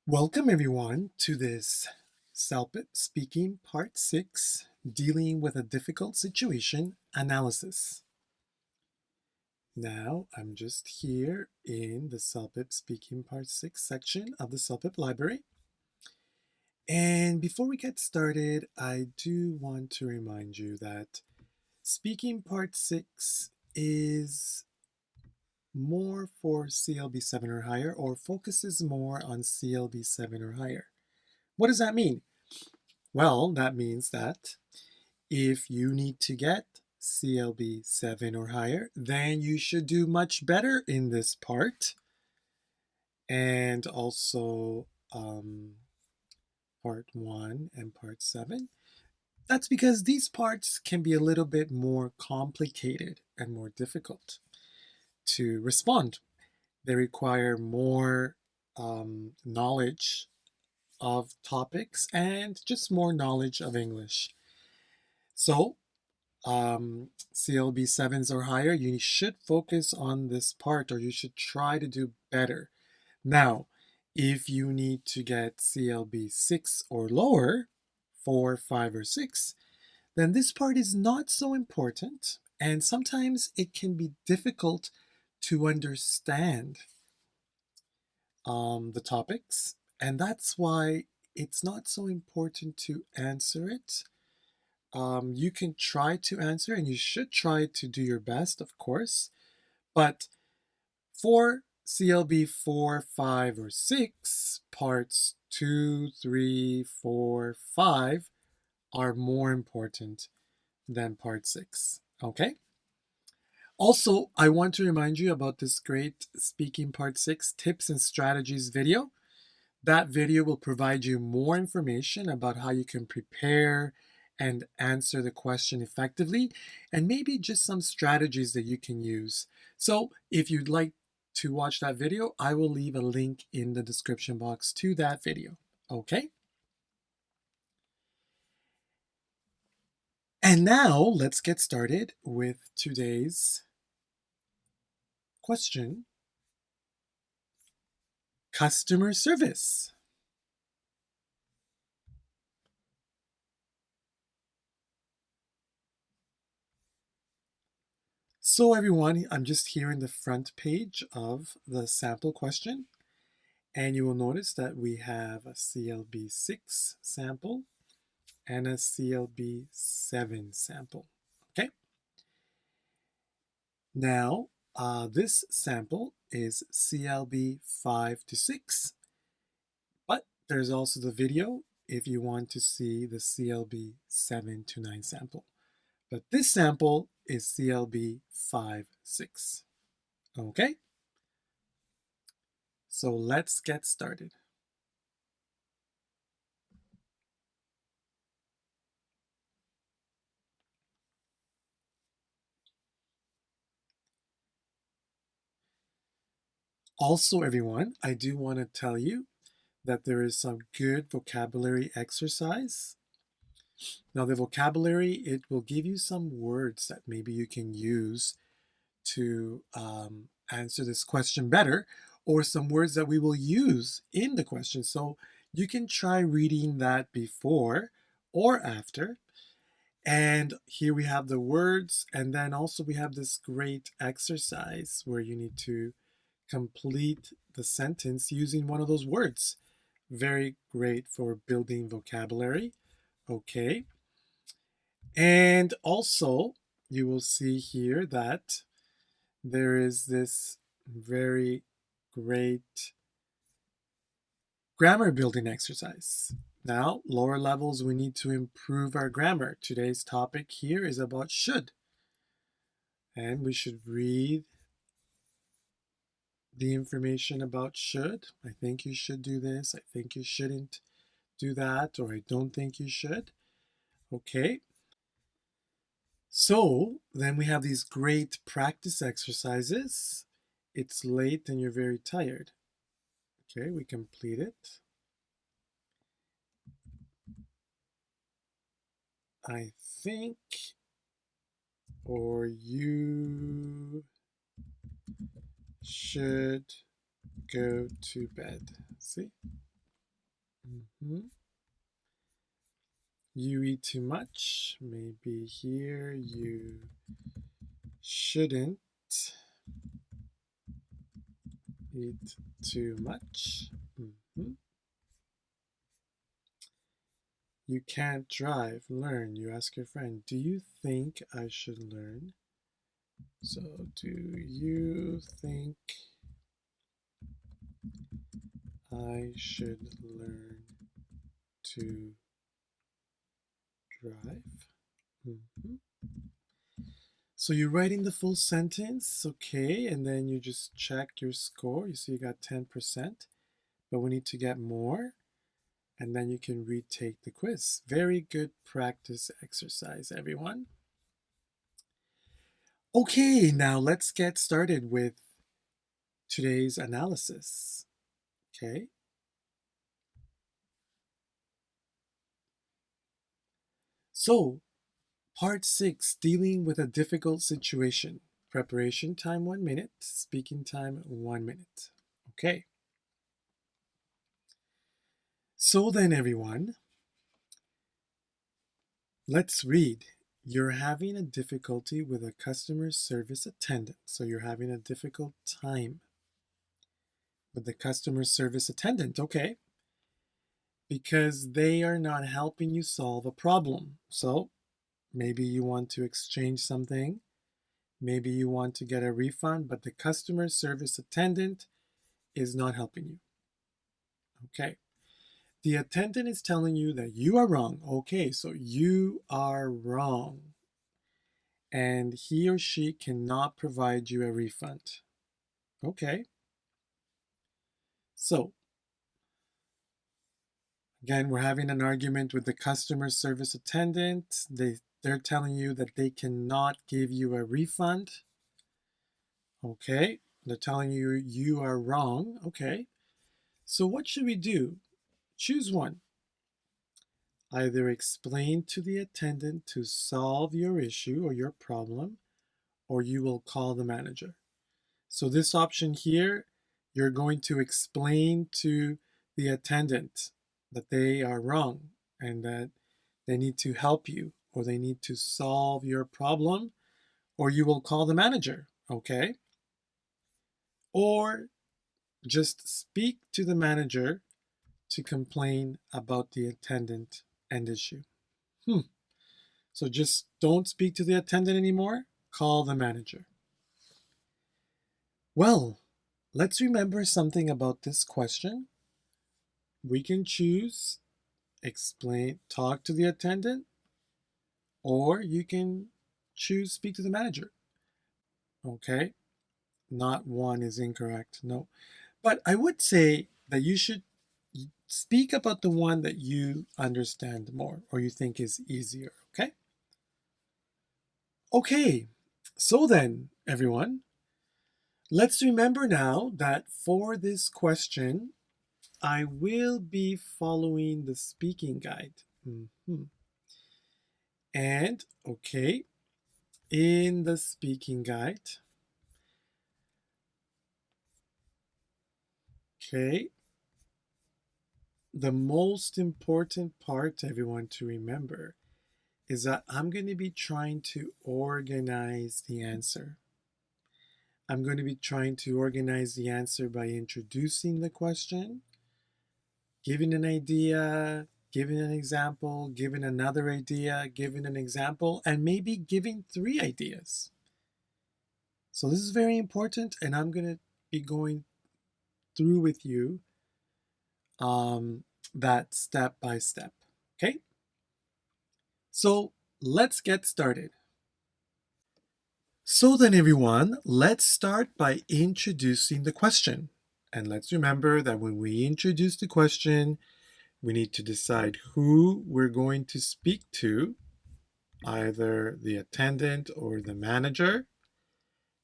Welcome everyone to this CELPIP Speaking Part 6, Dealing with a Difficult Situation Analysis. Now, I'm just here in the CELPIP Speaking Part 6 section of the CELPIP library. And before we get started, I do want to remind you that Speaking Part 6 is more for CLB 7 or higher, or focuses more on CLB 7 or higher. What does that mean? Well, that means that if you need to get CLB 7 or higher, then you should do much better in this part. And also part 1 and part 7. That's because these parts can be a little bit more complicated and more difficult to respond. They require more knowledge of topics and just more knowledge of English. So CLB 7s or higher, you should focus on this part, or you should try to do better. Now, if you need to get CLB 6 or lower, 4, 5, or 6, then this part is not so important, and sometimes it can be difficult to understand the topics, and that's why it's not so important to answer it. You can try to answer, and you should try to do your best, of course. But for CLB 4, 5, or 6, parts 2, 3, 4, 5 are more important than part 6. Okay? Also, I want to remind you about this great Speaking Part 6 Tips and Strategies video. That video will provide you more information about how you can prepare and answer the question effectively, and maybe just some strategies that you can use. So if you'd like to watch that video, I will leave a link in the description box to that video. Okay? And now let's get started with today's question. Customer service. So everyone, I'm just here in the front page of the sample question, and you will notice that we have a CLB 6 sample and a CLB 7 sample. Okay. Now, this sample is CLB 5 to 6, but there's also the video if you want to see the CLB 7 to 9 sample. But this sample is CLB 5, 6. Okay? So let's get started. Also, everyone, I do want to tell you that there is some good vocabulary exercise. Now, the vocabulary, it will give you some words that maybe you can use to answer this question better, or some words that we will use in the question. So you can try reading that before or after. And here we have the words, and then also we have this great exercise where you need to complete the sentence using one of those words. Very great for building vocabulary. Okay. And also, you will see here that there is this very great grammar building exercise. Now, lower levels, we need to improve our grammar. Today's topic here is about should. And we should read the information about should. I think you should do this. I think you shouldn't do that, or I don't think you should. Okay. So then we have these great practice exercises. It's late and you're very tired. Okay, we complete it. I think, or you should go to bed. See? Mhm. You eat too much. Maybe here you shouldn't eat too much. Mhm. You can't drive. Learn. You ask your friend, do you think I should learn? So, do you think I should learn to drive? Mhm. So you're writing the full sentence, okay, and then you just check your score. You see you got 10%, but we need to get more, and then you can retake the quiz. Very good practice exercise, everyone. Okay, now let's get started with today's analysis, okay? So, part 6, dealing with a difficult situation. Preparation time 1 minute, speaking time 1 minute. Okay. So then, everyone, let's read. You're having a difficulty with a customer service attendant. So you're having a difficult time with the customer service attendant, okay? Because they are not helping you solve a problem. So maybe you want to exchange something. Maybe you want to get a refund, but the customer service attendant is not helping you. Okay. The attendant is telling you that you are wrong. Okay, so you are wrong. And he or she cannot provide you a refund. Okay. So, again, we're having an argument with the customer service attendant. They're telling you that they cannot give you a refund. Okay. They're telling you you are wrong. Okay. So, what should we do? Choose one. Either explain to the attendant to solve your issue or your problem, or you will call the manager. So, this option here, you're going to explain to the attendant that they are wrong and that they need to help you or they need to solve your problem, or you will call the manager, okay? Or just speak to the manager to complain about the attendant and issue. So just don't speak to the attendant anymore, call the manager. Well, let's remember something about this question. We can choose explain, talk to the attendant, or you can choose speak to the manager. Okay? Not one is incorrect. No. But I would say that you should speak about the one that you understand more or you think is easier. Okay? Okay. So then, everyone, let's remember now that for this question, I will be following the speaking guide. And, okay, in the speaking guide, okay, the most important part, everyone, to remember is that I'm going to be trying to organize the answer. I'm going to be trying to organize the answer by introducing the question, giving an idea, giving an example, giving another idea, giving an example, and maybe giving 3 ideas. So this is very important, and I'm going to be going through with you that step by step. Okay? So let's get started. So then, everyone, let's start by introducing the question. And let's remember that when we introduce the question, we need to decide who we're going to speak to, either the attendant or the manager.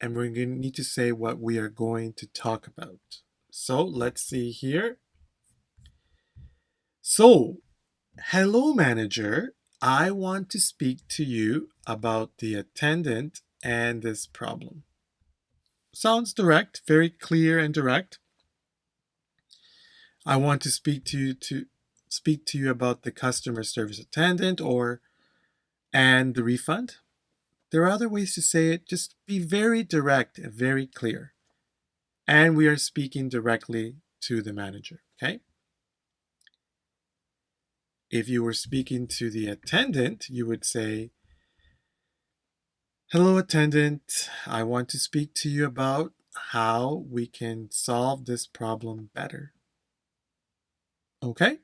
And we're going to need to say what we are going to talk about. So let's see here. So, hello, manager. I want to speak to you about the attendant and this problem. Sounds direct, very clear and direct. I want to speak to you speak to you about the customer service attendant and the refund. There are other ways to say it. Just be very direct and very clear. And we are speaking directly to the manager, okay? If you were speaking to the attendant, you would say, "Hello, attendant. I want to speak to you about how we can solve this problem better." Okay?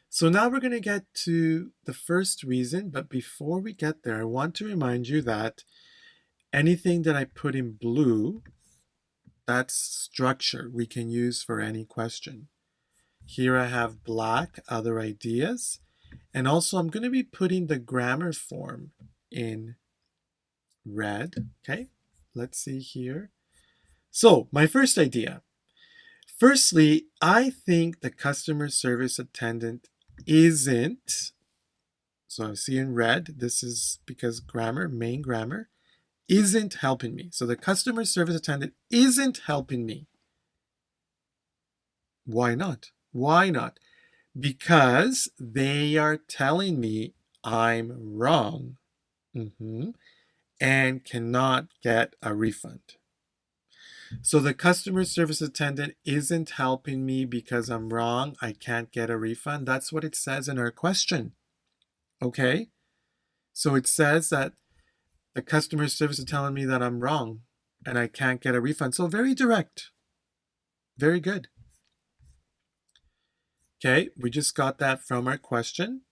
So now we're going to get to the first reason, but before we get there, I want to remind you that anything that I put in blue, that's structure we can use for any question. Here I have black, other ideas, and also I'm going to be putting the grammar form in red. Okay, let's see here. So my first idea. Firstly, I think the customer service attendant isn't, so I see in red, this is because grammar, main grammar, isn't helping me. So the customer service attendant isn't helping me. Why not? Why not? Because they are telling me I'm wrong and cannot get a refund. So the customer service attendant isn't helping me because I'm wrong. I can't get a refund. That's what it says in our question. Okay? So it says that the customer service is telling me that I'm wrong and I can't get a refund. So very direct. Very good. Okay, we just got that from our question.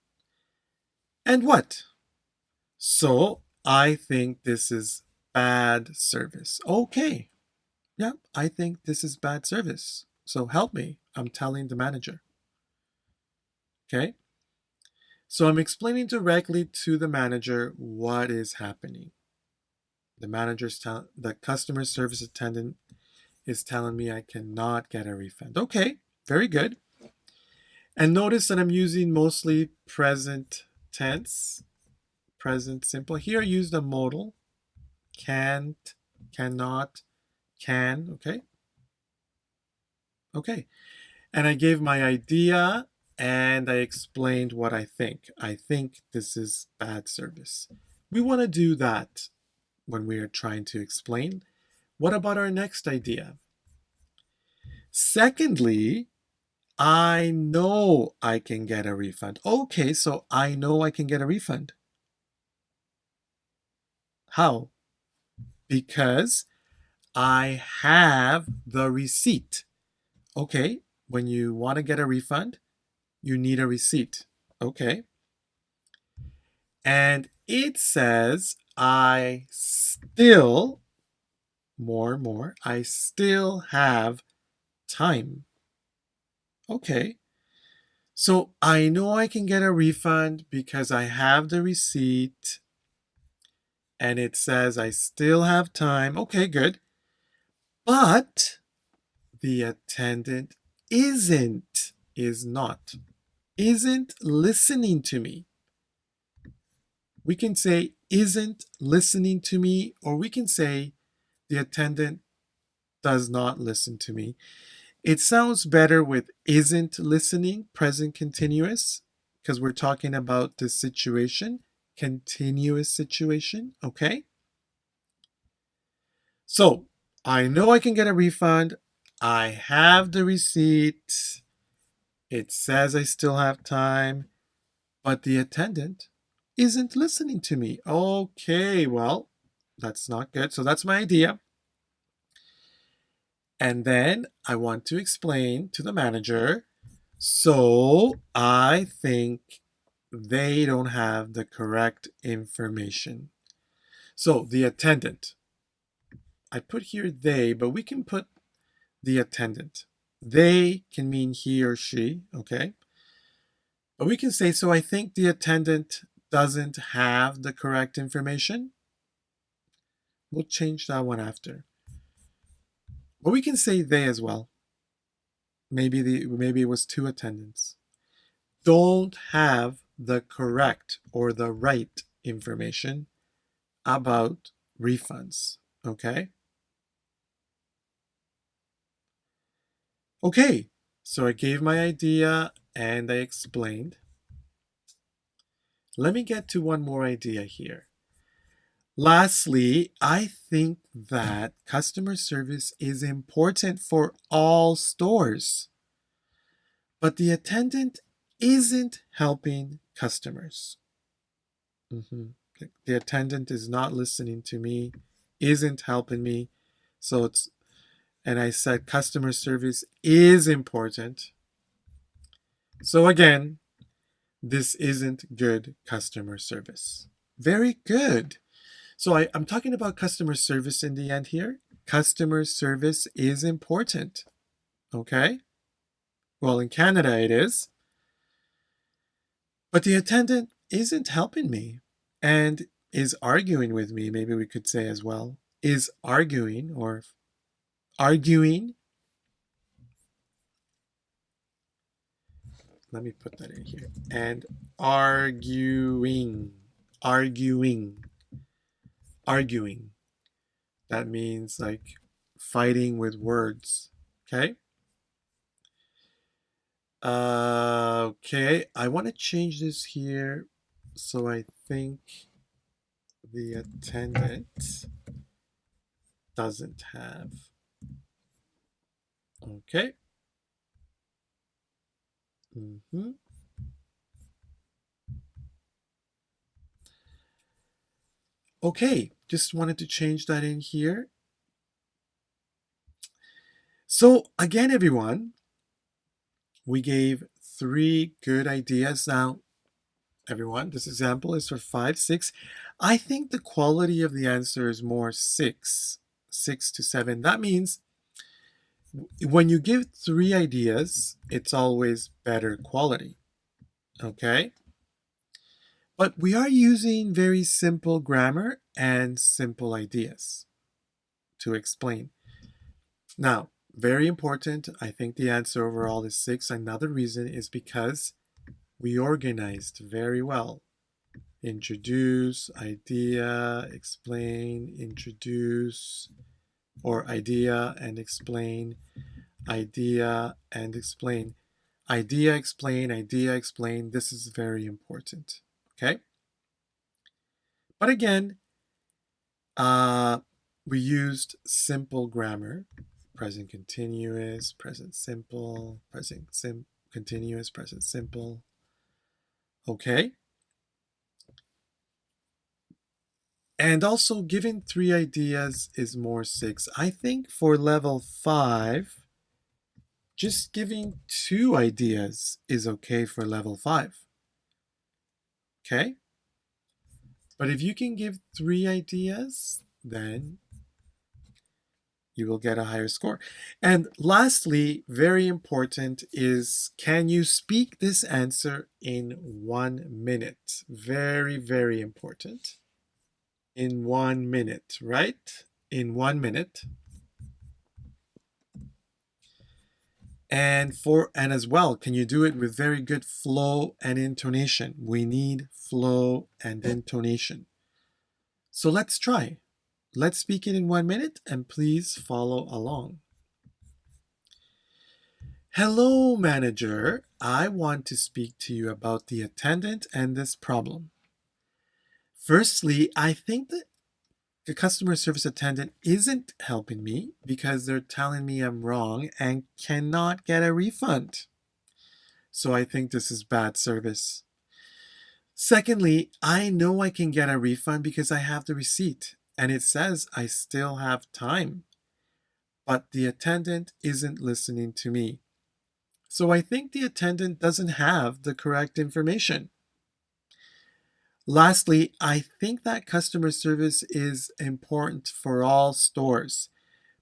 And what? So I think this is bad service. Okay. Yeah, I think this is bad service. So help me. I'm telling the manager. Okay. So I'm explaining directly to the manager what is happening. The customer service attendant is telling me I cannot get a refund. Okay, very good. And notice that I'm using mostly present tense, present simple. Here I use the modal, can't, cannot, can, okay? Okay, and I gave my idea and I explained what I think. I think this is bad service. We want to do that when we are trying to explain. What about our next idea? Secondly, I know I can get a refund. Okay, so I know I can get a refund. How? Because I have the receipt. Okay, when you want to get a refund, you need a receipt. Okay. And it says I still, I still have time. Okay. So I know I can get a refund because I have the receipt and it says I still have time. Okay, good. But the attendant isn't listening to me. We can say isn't listening to me, or we can say the attendant does not listen to me. It sounds better with isn't listening, present continuous, because we're talking about the situation, continuous situation, okay? So I know I can get a refund. I have the receipt. It says I still have time, but the attendant isn't listening to me. Okay, well, that's not good. So that's my idea. And then I want to explain to the manager. So I think they don't have the correct information. So the attendant, I put here they, but we can put the attendant. They can mean he or she, okay? But we can say, so I think the attendant doesn't have the correct information. We'll change that one after. But we can say they as well. Maybe it was two attendants. Don't have the correct or the right information about refunds, okay? Okay, so I gave my idea and I explained. Let me get to one more idea here. Lastly, I think that customer service is important for all stores, but the attendant isn't helping customers. The attendant is not listening to me, isn't helping me. And I said customer service is important. So again, this isn't good customer service. Very good. So I'm talking about customer service in the end here. Customer service is important. Okay? Well, in Canada it is. But the attendant isn't helping me and is arguing with me, maybe we could say as well. Is arguing or arguing. Let me put that in here. And arguing. Arguing. Arguing. That means like fighting with words. Okay? Okay, I want to change this here. So I think the attendant doesn't have. Okay. Okay, just wanted to change that in here. So again, everyone, we gave 3 good ideas. Now, everyone, this example is for 5, 6. I think the quality of the answer is more 6 to 7. That means when you give 3 ideas, it's always better quality. Okay? But we are using very simple grammar and simple ideas to explain. Now, very important, I think the answer overall is 6. Another reason is because we organized very well. Introduce, idea, explain, introduce, or idea and explain, idea and explain. Idea, explain, idea, explain. This is very important. Okay? But again, we used simple grammar. Present continuous, present simple, continuous, present simple. Okay? And also giving 3 ideas is more 6. I think for level 5, just giving 2 ideas is okay for level 5. Okay? But if you can give 3 ideas, then you will get a higher score. And lastly, very important is, can you speak this answer in 1 minute? Very, very important. In 1 minute, right? In 1 minute. And as well, can you do it with very good flow and intonation? We need flow and intonation. So let's try. Let's speak it in 1 minute and please follow along. Hello, manager. I want to speak to you about the attendant and this problem. Firstly, I think that the customer service attendant isn't helping me because they're telling me I'm wrong and cannot get a refund. So I think this is bad service. Secondly, I know I can get a refund because I have the receipt and it says I still have time. But the attendant isn't listening to me. So I think the attendant doesn't have the correct information. Lastly, I think that customer service is important for all stores,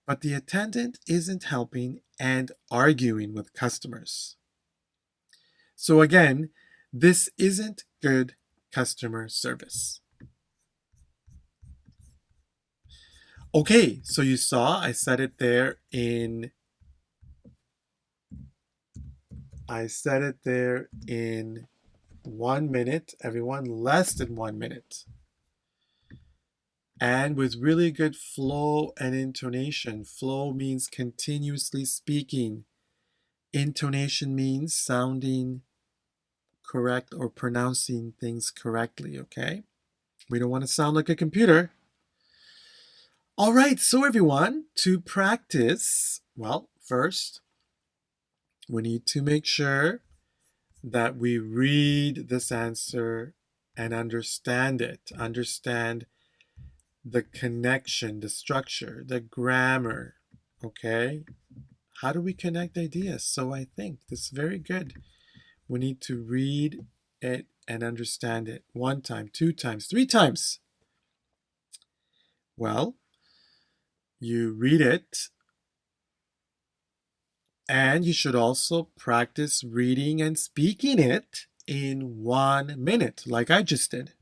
but the attendant isn't helping and arguing with customers. So again, this isn't good customer service. Okay, so you saw I said it there in 1 minute, everyone, less than 1 minute. And with really good flow and intonation. Flow means continuously speaking. Intonation means sounding correct or pronouncing things correctly, okay? We don't want to sound like a computer. All right, so everyone, to practice, well, first, we need to make sure that we read this answer and understand it. Understand the connection, the structure, the grammar, okay? How do we connect ideas? So I think this is very good. We need to read it and understand it 1 time, 2 times, 3 times. Well, you read it, and you should also practice reading and speaking it in 1 minute, like I just did.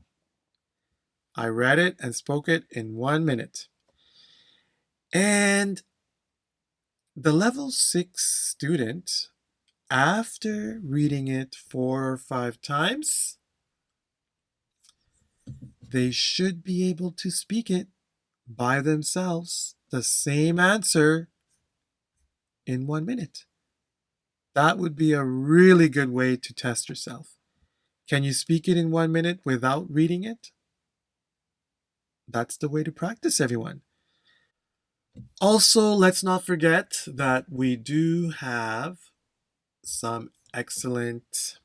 I read it and spoke it in 1 minute. And the level 6 student, after reading it 4 or 5 times, they should be able to speak it by themselves, the same answer, in 1 minute. That would be a really good way to test yourself. Can you speak it in 1 minute without reading it? That's the way to practice, everyone. Also, let's not forget that we do have some excellent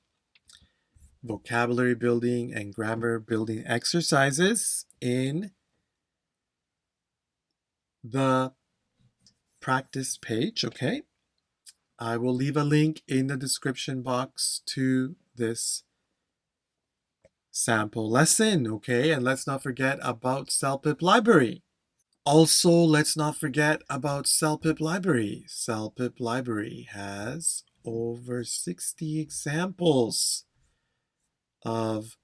vocabulary building and grammar building exercises in the practice page, okay? I will leave a link in the description box to this sample lesson, okay? And let's not forget about CELPIP Library. Also, let's not forget about CELPIP Library. CELPIP Library has over 60 examples of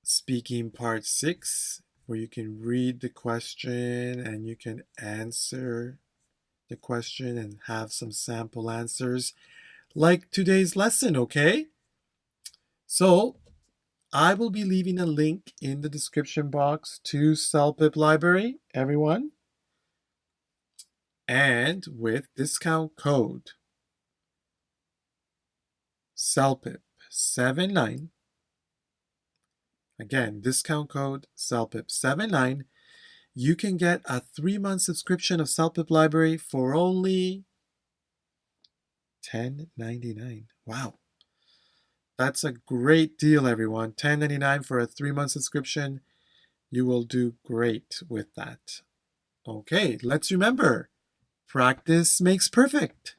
speaking part 6, where you can read the question and you can answer the question and have some sample answers like today's lesson, okay? So I will be leaving a link in the description box to CELPIP Library, everyone. And with discount code CELPIP79, again, discount code CELPIP79, you can get a 3-month subscription of CELPIP Library for only $10.99. Wow. That's a great deal, everyone. $10.99 for a 3-month subscription. You will do great with that. Okay, let's remember, practice makes perfect.